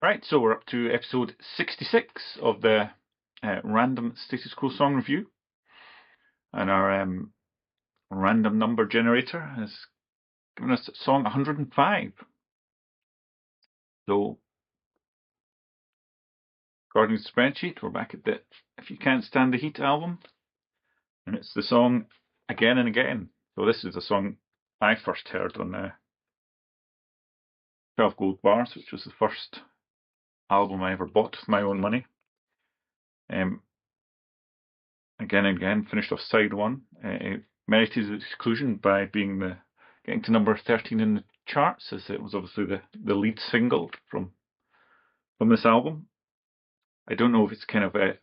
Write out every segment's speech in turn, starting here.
Right, so we're up to episode 66 of the random Status Quo song review. And our random number generator has given us song 105. So, according to the spreadsheet, we're back at the If You Can't Stand the Heat album. And it's the song Again and Again. So this is the song I first heard on 12 Gold Bars, which was the first album I ever bought with my own money. Again and Again finished off side one. It merited its exclusion by getting to number 13 in the charts, as it was obviously the lead single from this album. I don't know if it's kind of a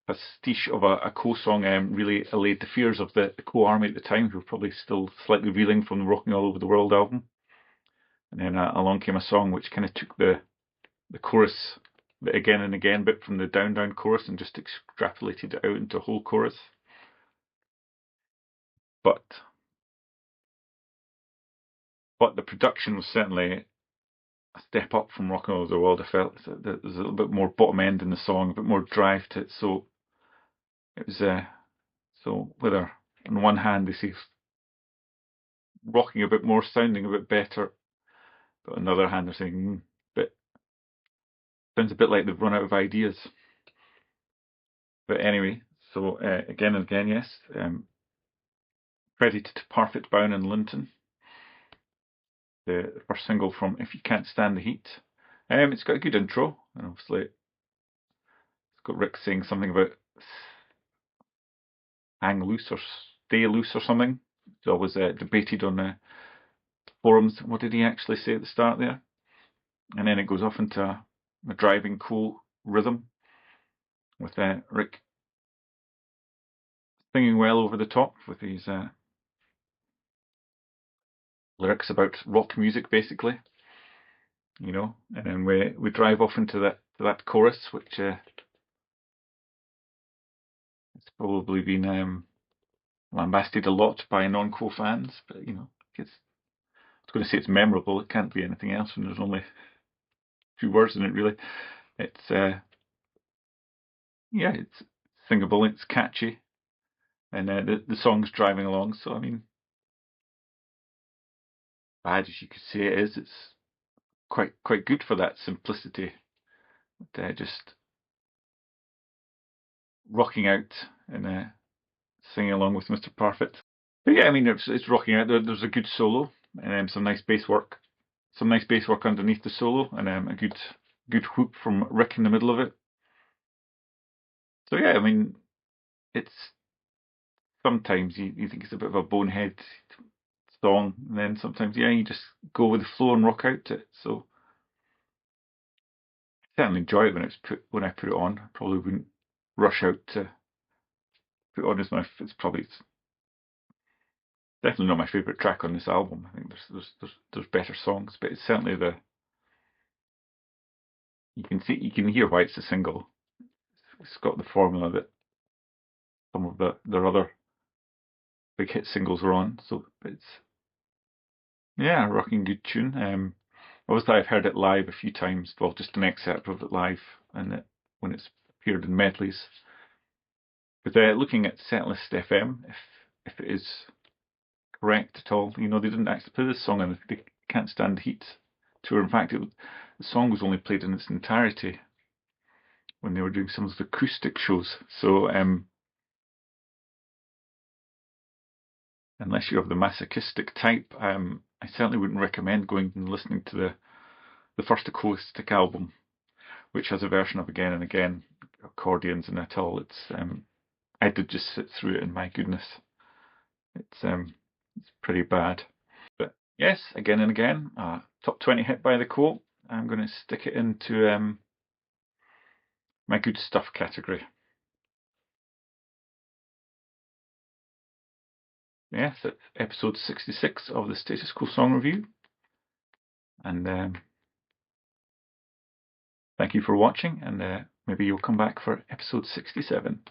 pastiche of a Quo song really allayed the fears of the Quo army at the time, who were probably still slightly reeling from the Rocking All Over the World album. And then along came a song which kind of took the chorus, the Again and Again bit from the Down Down chorus and just extrapolated it out into a whole chorus. But the production was certainly a step up from Rockin' All Over the World. I felt there's a little bit more bottom end in the song, a bit more drive to it. So it was so whether on one hand they say rocking a bit more, sounding a bit better, but on the other hand they're saying but sounds a bit like they've run out of ideas. But anyway, so Again and Again, yes. Credited to Parfit, Bown and Linton, the first single from If You Can't Stand the Heat. It's got a good intro, and obviously it's got Rick saying something about hang loose or stay loose or something. It's always debated on forums. What did he actually say at the start there? And then it goes off into a driving cool rhythm with Rick singing well over the top with these lyrics about rock music, basically. You know, and then we drive off into that chorus, which it's probably been lambasted a lot by non-Quo fans, but you know, I was going to say it's memorable. It can't be anything else when there's only two words in it, really. It's yeah, it's singable, it's catchy, and the song's driving along. So I mean, bad as you could say it is, it's quite good for that simplicity. Just rocking out and singing along with Mr. Parfit. But yeah, I mean, it's rocking out. There's a good solo and some nice bass work. Some nice bass work underneath the solo, and a good whoop from Rick in the middle of it. So yeah, I mean, it's sometimes you think it's a bit of a bonehead song, and then sometimes you just go with the flow and rock out to it. So I certainly enjoy it when I put it on. I probably wouldn't rush out to put it on as it's probably definitely not my favourite track on this album. I think there's better songs, but it's certainly you can hear why it's a single. It's got the formula that some of their other big hit singles were on. So it's yeah, a rocking good tune. Obviously I've heard it live a few times. Well, just an excerpt of it live, and when it's appeared in medleys. But looking at Setlist FM, if it is correct at all, you know, they didn't actually play this song on the They Can't Stand the Heat tour. In fact, the song was only played in its entirety when they were doing some of the acoustic shows. So unless you're of the masochistic type, I certainly wouldn't recommend going and listening to the first acoustic album, which has a version of Again and Again, accordions and it all. It's I did just sit through it, and my goodness, it's pretty bad. But yes, Again and Again, top 20 hit by the Quo. I'm going to stick it into my good stuff category. Yes, it's episode 66 of the Status Quo Song Review. And thank you for watching, and maybe you'll come back for episode 67.